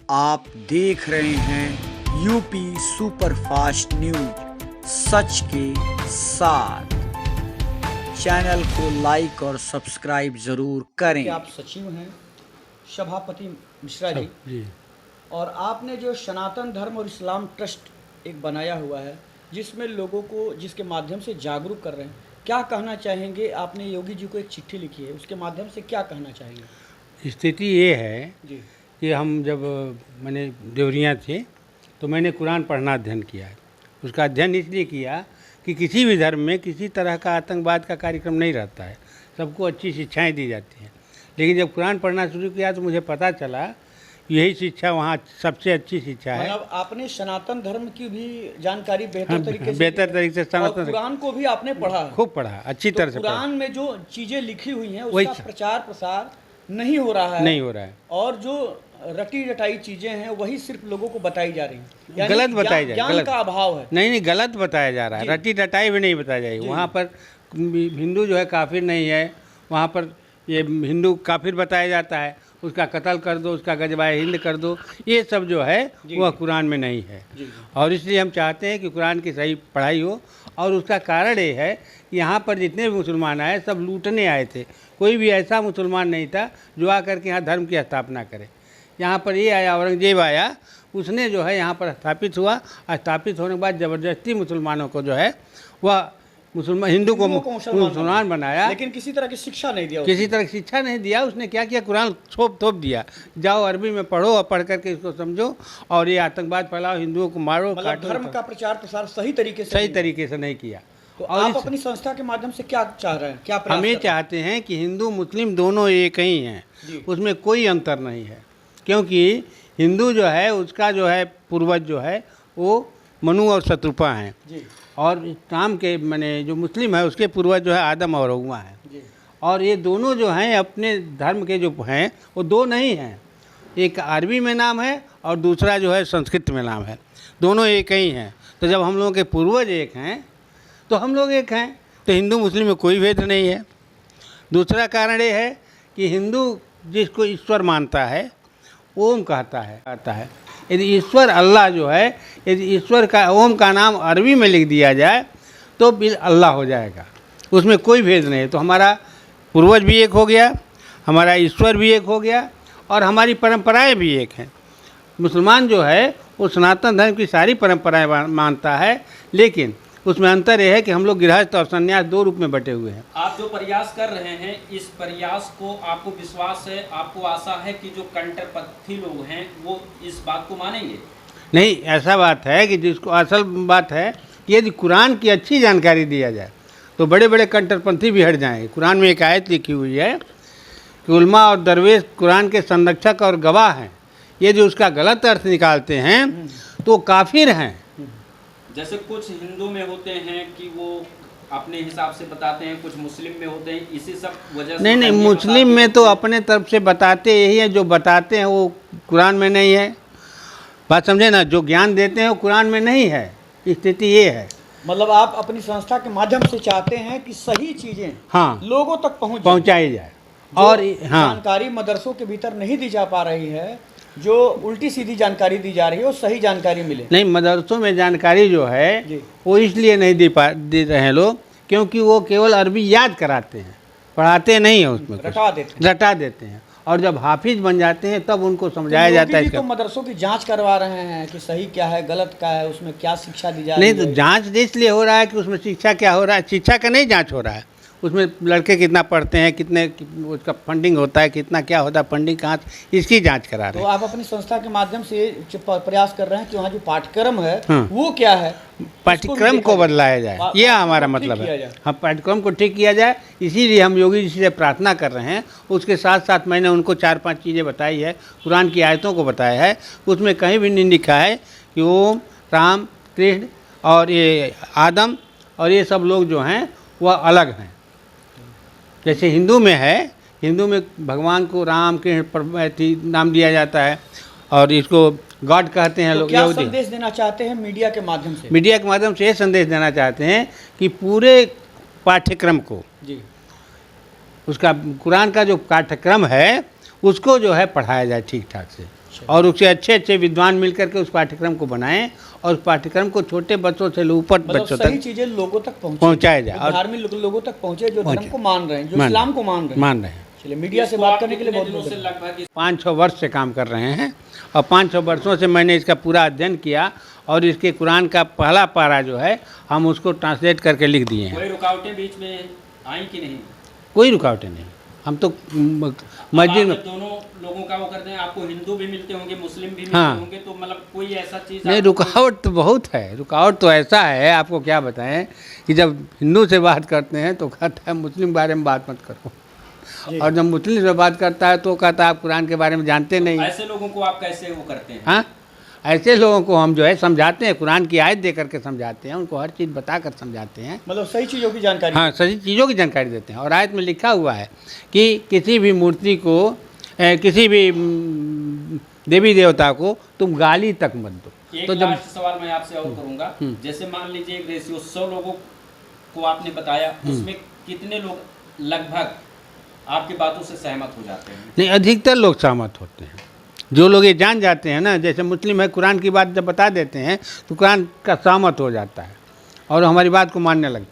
आप देख रहे हैं यूपी सुपरफास्ट न्यूज सच के साथ। चैनल को लाइक और सब्सक्राइब जरूर करें। कि आप सचिव हैं सभापति मिश्रा जी, और आपने जो सनातन धर्म और इस्लाम ट्रस्ट एक बनाया हुआ है जिसमें लोगों को जिसके माध्यम से जागरूक कर रहे हैं, क्या कहना चाहेंगे? आपने योगी जी को एक चिट्ठी लिखी है, उसके माध्यम से क्या कहना चाहेंगे? स्थिति ये है जी कि हम जब मैंने देवरिया थे तो मैंने कुरान पढ़ना अध्ययन किया है। उसका अध्ययन इसलिए किया कि किसी भी धर्म में किसी तरह का आतंकवाद का कार्यक्रम नहीं रहता है, सबको अच्छी शिक्षाएं दी जाती हैं। लेकिन जब कुरान पढ़ना शुरू किया तो मुझे पता चला यही शिक्षा वहाँ सबसे अच्छी शिक्षा है। मतलब आपने सनातन धर्म की भी जानकारी बेहतर तरीके से सनातन कुरान को भी आपने पढ़ा, खूब पढ़ा, अच्छी तरह से कुरान में जो चीजें लिखी हुई हैं उसका प्रचार प्रसार नहीं हो रहा है, और जो रटी रटाई चीजें हैं वही सिर्फ लोगों को बताई जा रही हैं, गलत बताई जा रही है, ज्ञान का अभाव है। नहीं, गलत बताया जा रहा है, रटी रटाई भी नहीं बताई जाएगी। वहाँ पर हिंदू जो है काफिर नहीं है, वहाँ पर ये हिंदू काफिर बताया जाता है, उसका कत्ल कर दो, उसका गजबाए हिंद कर दो, ये सब जो है वह कुरान में नहीं है। और इसलिए हम चाहते हैं कि कुरान की सही पढ़ाई हो। और उसका कारण ये है कि यहाँ पर जितने भी मुसलमान आए सब लूटने आए थे, कोई भी ऐसा मुसलमान नहीं था जो आकर के यहाँ धर्म की स्थापना करे। यहाँ पर ये आया, औरंगजेब आया, उसने जो है यहाँ पर स्थापित हुआ। स्थापित होने के बाद ज़बरदस्ती मुसलमानों को जो है वह हिंदू को मुसलमान बनाया, लेकिन किसी तरह की शिक्षा नहीं दिया, किसी तरह की शिक्षा नहीं दिया। उसने क्या किया, कुरान थोप दिया, जाओ अरबी में पढ़ो और पढ़ करके इसको समझो और ये आतंकवाद फैलाओ, हिंदुओं को मारो, काटो। धर्म का प्रचार प्रसार सही तरीके से नहीं किया। तो आप अपनी संस्था के माध्यम से क्या चाह रहे हैं, क्या हम ये चाहते हैं कि हिंदू मुस्लिम दोनों एक ही हैं, उसमें कोई अंतर नहीं है। क्योंकि हिंदू जो है उसका जो है पूर्वज जो है वो मनु और शत्रुपा हैं, और इस्लाम के माने जो मुस्लिम है उसके पूर्वज जो है आदम और हव्वा हैं। और ये दोनों जो हैं अपने धर्म के जो हैं वो दो नहीं हैं, एक अरबी में नाम है और दूसरा जो है संस्कृत में नाम है, दोनों एक ही हैं। तो जब हम लोगों के पूर्वज एक हैं तो हम लोग एक हैं, तो हिंदू मुस्लिम में कोई भेद नहीं है। दूसरा कारण ये है कि हिंदू जिसको ईश्वर मानता है ओम कहता है। यदि ईश्वर अल्लाह जो है, यदि ईश्वर का ओम का नाम अरबी में लिख दिया जाए तो बिल अल्लाह हो जाएगा, उसमें कोई भेद नहीं है। तो हमारा पूर्वज भी एक हो गया, हमारा ईश्वर भी एक हो गया, और हमारी परंपराएं भी एक हैं। मुसलमान जो है वो सनातन धर्म की सारी परंपराएं मानता है, लेकिन उसमें अंतर यह है कि हम लोग गृहस्थ और संन्यास दो रूप में बटे हुए हैं। आप जो प्रयास कर रहे हैं, इस प्रयास को आपको विश्वास है, आपको आशा है कि जो कट्टरपंथी लोग हैं वो इस बात को मानेंगे? नहीं, ऐसा बात है कि जिसको असल बात है कि यदि कुरान की अच्छी जानकारी दिया जाए तो बड़े बड़े कट्टरपंथी भी हट जाएंगे। कुरान में एक आयत लिखी हुई है कि उलमा और दरवेश कुरान के संरक्षक और गवाह हैं, ये जो उसका गलत अर्थ निकालते हैं तो काफिर हैं। जैसे कुछ हिंदू में होते हैं कि वो अपने हिसाब से बताते हैं, कुछ मुस्लिम में होते हैं, इसी सब वजह से नहीं, मुस्लिम में तो अपने तरफ से बताते यही है, जो बताते हैं वो कुरान में नहीं है। बात समझे ना, जो ज्ञान देते हैं वो कुरान में नहीं है। स्थिति ये है। मतलब आप अपनी संस्था के माध्यम से चाहते हैं कि सही चीजें लोगों तक पहुंचाई जाए, और जानकारी मदरसों के भीतर नहीं दी जा पा रही है, जो उल्टी सीधी जानकारी दी जा रही है वो सही जानकारी मिले। नहीं, मदरसों में जानकारी जो है वो इसलिए नहीं दे रहे हैं लोग क्योंकि वो केवल अरबी याद कराते हैं, पढ़ाते नहीं है, उसमें रटा देते हैं, और जब हाफिज बन जाते हैं तब उनको समझाया जाता है। तो मदरसों की जांच करवा रहे हैं कि सही क्या है गलत क्या है, उसमें क्या शिक्षा दी जा रही है। नहीं, तो जांच इसलिए हो रहा है कि उसमें शिक्षा क्या हो रहा है, शिक्षा का नहीं जांच हो रहा है, उसमें लड़के कितना पढ़ते हैं, कितने उसका फंडिंग होता है, कितना क्या होता है, फंडिंग कहाँ, इसकी जांच करा रहे हैं। तो आप अपनी संस्था के माध्यम से प्रयास कर रहे हैं कि वहाँ जो पाठ्यक्रम है वो क्या है, पाठ्यक्रम को बदलाया जाए, यह हमारा मतलब है। हम पाठ्यक्रम को ठीक किया जाए, इसीलिए हम योगी जी से प्रार्थना कर रहे हैं। उसके साथ साथ मैंने उनको 4-5 चीज़ें बताई है, कुरान की आयतों को बताया है, उसमें कहीं भी नहीं लिखा है कि ओम, राम, कृष्ण और ये आदम और ये सब लोग जो हैं वह अलग हैं। जैसे हिंदू में है, हिंदू में भगवान को राम कृष्ण नाम दिया जाता है और इसको गॉड कहते हैं लोग। क्या संदेश देना चाहते हैं मीडिया के माध्यम से? मीडिया के माध्यम से ये संदेश देना चाहते हैं कि पूरे पाठ्यक्रम को उसका कुरान का जो पाठ्यक्रम है उसको जो है पढ़ाया जाए ठीक ठाक से। और उससे अच्छे अच्छे विद्वान मिलकर के उस पाठ्यक्रम को बनाएं और उस पाठ्यक्रम को छोटे बच्चों से ऊपर मतलब बच्चों सही तक चीजें लोगों तक पहुंचाया जाए और धार्मिक लोगों तक पहुंचे जो धर्म पहुंचे। को मान रहे हैं, जो मान इस्लाम को मान रहे हैं। चलिए, मीडिया से इसको बात आप करने के लिए कितने बहुत दिनों से बहुत लगभग 5-6 वर्ष से काम कर रहे हैं और 5-6 वर्षों से मैंने इसका पूरा अध्ययन किया और इसके कुरान का पहला पारा जो है हम उसको ट्रांसलेट करके लिख दिए हैं। कोई रुकावटें बीच में आई कि नहीं? कोई रुकावटें नहीं। हम तो मस्जिद आप में जब दोनों लोगों का वो करते हैं, आपको हिंदू भी मिलते होंगे, मुस्लिम भी मिलते हाँ। होंगे, तो मतलब कोई ऐसा चीज़ नहीं, रुकावट तो बहुत है। रुकावट तो ऐसा है, आपको क्या बताएं कि जब हिंदू से बात करते हैं तो कहता है मुस्लिम बारे में बात मत करो, और जब मुस्लिम से बात करता है तो कहता है आप कुरान के बारे में जानते नहीं। ऐसे लोगों को आप कैसे वो करते हैं? हाँ, ऐसे लोगों को हम जो है समझाते हैं, कुरान की आयत दे करके समझाते हैं, उनको हर चीज़ बता कर समझाते हैं। मतलब सही चीज़ों की जानकारी। हाँ, सही चीज़ों की जानकारी देते हैं। और आयत में लिखा हुआ है कि किसी भी मूर्ति को किसी भी देवी देवता को तुम गाली तक मत दो। एक तो जब लास्ट सवाल मैं आपसे और करूंगा, जैसे मान लीजिए एक रेशियो 100 लोगों को आपने बताया, उसमें कितने लोग लगभग आपकी बातों से सहमत हो जाते हैं? नहीं, अधिकतर लोग सहमत होते हैं। जो लोग ये जान जाते हैं ना, जैसे मुस्लिम है, कुरान की बात जब बता देते हैं तो कुरान का सहमत हो जाता है और हमारी बात को मानने लगता है।